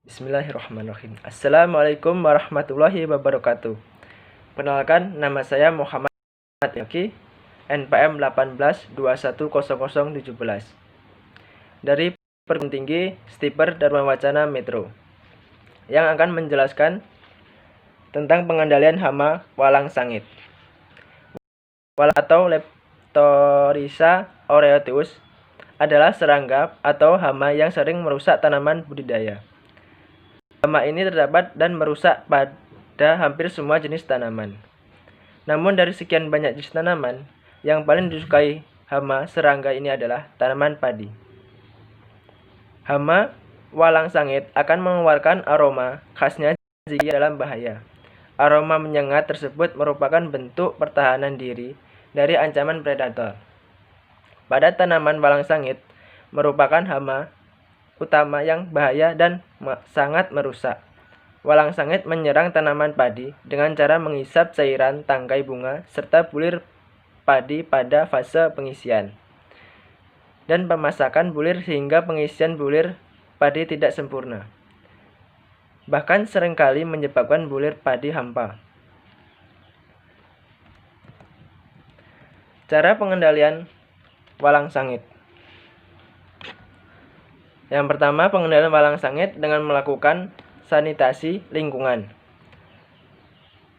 Bismillahirrahmanirrahim. Assalamualaikum warahmatullahi wabarakatuh. Perkenalkan, nama saya Muhammad Yaki, NPM 18210017 dari Perguruan Tinggi Stiper Dharma Wacana Metro, yang akan menjelaskan tentang pengendalian hama walang sangit atau Leptorisa aureoteus adalah serangga atau hama yang sering merusak tanaman budidaya. Hama ini terdapat dan merusak pada hampir semua jenis tanaman. Namun dari sekian banyak jenis tanaman, yang paling disukai hama serangga ini adalah tanaman padi. Hama walang sangit akan mengeluarkan aroma khasnya jika dalam bahaya. Aroma menyengat tersebut merupakan bentuk pertahanan diri dari ancaman predator. Pada tanaman walang sangit merupakan hama utama yang bahaya dan sangat merusak. Walang sangit menyerang tanaman padi dengan cara menghisap cairan tangkai bunga serta bulir padi pada fase pengisian dan pemasakan bulir sehingga pengisian bulir padi tidak sempurna. Bahkan seringkali menyebabkan bulir padi hampa. Cara pengendalian walang sangit. Yang pertama, pengendalian walang sangit dengan melakukan sanitasi lingkungan.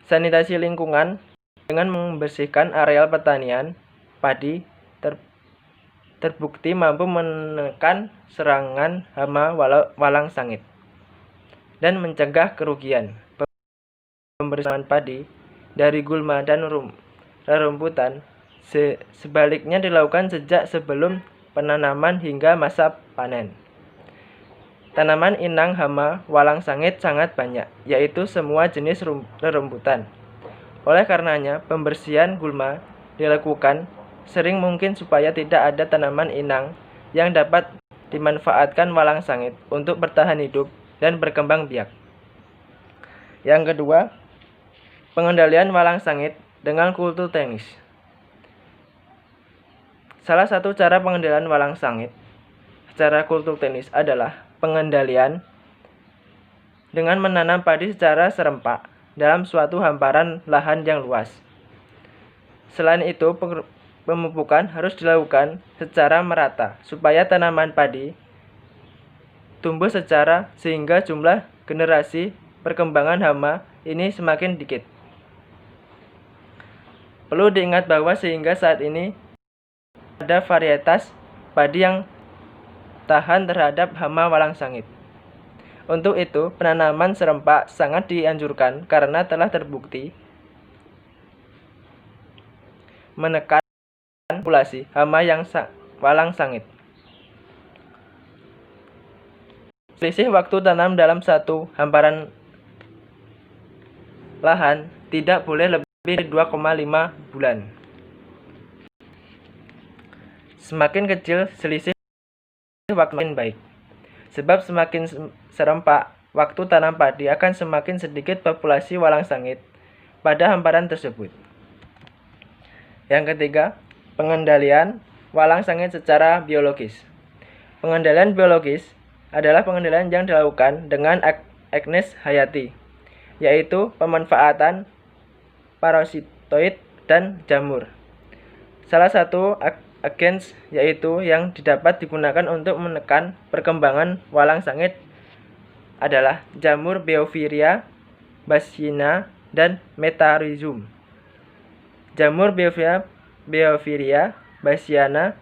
Sanitasi lingkungan dengan membersihkan areal pertanian padi terbukti mampu menekan serangan hama walang sangit dan mencegah kerugian. Pembersihan padi dari gulma dan rerumputan sebaliknya dilakukan sejak sebelum penanaman hingga masa panen. Tanaman inang hama walang sangit sangat banyak, yaitu semua jenis rerumputan. Oleh karenanya, pembersihan gulma dilakukan sering mungkin supaya tidak ada tanaman inang yang dapat dimanfaatkan walang sangit untuk bertahan hidup dan berkembang biak. Yang kedua, pengendalian walang sangit dengan kultur teknis. Salah satu cara pengendalian walang sangit secara kultur teknis adalah pengendalian dengan menanam padi secara serempak dalam suatu hamparan lahan yang luas. Selain itu, pemupukan harus dilakukan secara merata supaya tanaman padi tumbuh secara sehingga jumlah generasi perkembangan hama ini semakin dikit. Perlu diingat bahwa sehingga saat ini ada varietas padi yang tahan terhadap hama walang sangit. Untuk itu, penanaman serempak sangat dianjurkan karena telah terbukti menekan populasi hama yang walang sangit. Selisih waktu tanam dalam satu hamparan lahan tidak boleh lebih dari 2,5 bulan. Semakin kecil selisih waktu semakin baik, sebab semakin serempak waktu tanam padi akan semakin sedikit populasi walang sangit pada hamparan tersebut. Yang ketiga, pengendalian walang sangit secara biologis. Pengendalian biologis adalah pengendalian yang dilakukan dengan Agnes Hayati, yaitu pemanfaatan parasitoid dan jamur. Salah satu agens yaitu yang dapat digunakan untuk menekan perkembangan walang sangit adalah jamur Beoviria bassiana dan Metarhizium. Jamur Beoviria bassiana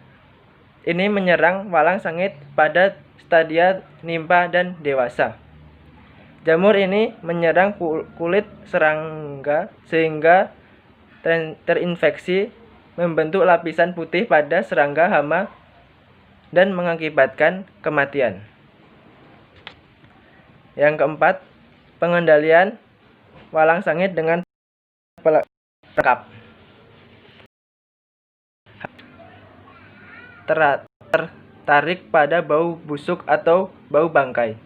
ini menyerang walang sangit pada stadia nimpa dan dewasa. Jamur ini menyerang kulit serangga sehingga terinfeksi, membentuk lapisan putih pada serangga hama dan mengakibatkan kematian. Yang keempat, pengendalian walang sangit dengan pelengkap. Tertarik pada bau busuk atau bau bangkai.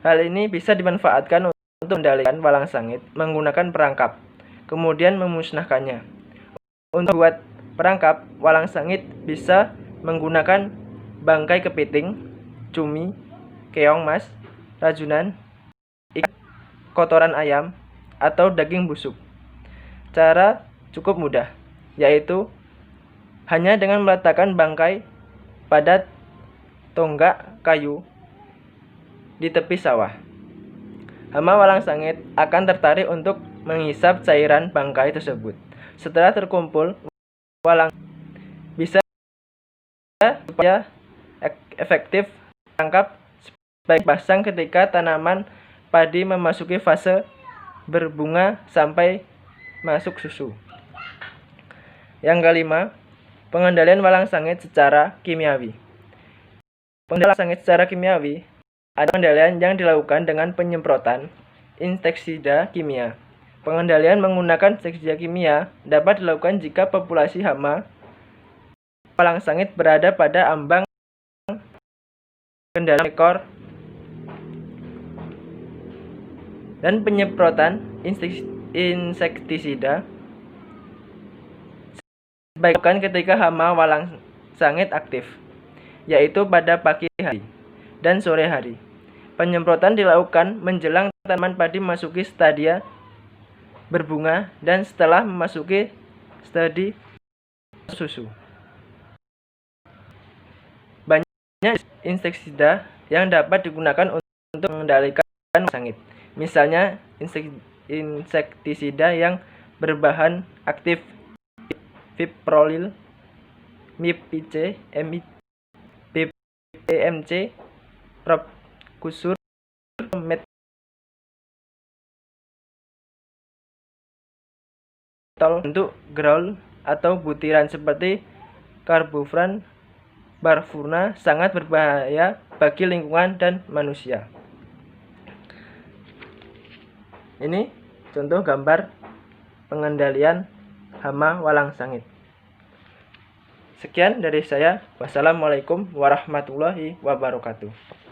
Hal ini bisa dimanfaatkan untuk mengendalikan walang sangit menggunakan perangkap, kemudian memusnahkannya. Untuk buat perangkap walang sangit bisa menggunakan bangkai kepiting, cumi, keong mas, rajunan, ikan, kotoran ayam, atau daging busuk. Cara cukup mudah, yaitu hanya dengan meletakkan bangkai pada tonggak kayu di tepi sawah. Hama walang sangit akan tertarik untuk menghisap cairan bangkai tersebut. Setelah terkumpul, walang bisa supaya efektif tangkap baik pasang ketika tanaman padi memasuki fase berbunga sampai masuk susu. Yang kelima, pengendalian walang sangit secara kimiawi. Pengendalian walang sangit secara kimiawi ada pengendalian yang dilakukan dengan penyemprotan insektisida kimia. Pengendalian menggunakan insektisida kimia dapat dilakukan jika populasi hama walang sangit berada pada ambang kendali ekor, dan penyemprotan insektisida sebaiknya ketika hama walang sangit aktif, yaitu pada pagi hari dan sore hari. Penyemprotan dilakukan menjelang tanaman padi memasuki stadia berbunga dan setelah memasuki stadium susu. Banyak insektisida yang dapat digunakan untuk mengendalikan walang sangit. Misalnya insektisida yang berbahan aktif Fiprolil, MIP-IC, BPMC, Propkusur, untuk growl atau butiran seperti Carbofran, Barfurna sangat berbahaya bagi lingkungan dan manusia. Ini contoh gambar pengendalian hama walang sangit. Sekian dari saya. Wassalamualaikum warahmatullahi wabarakatuh.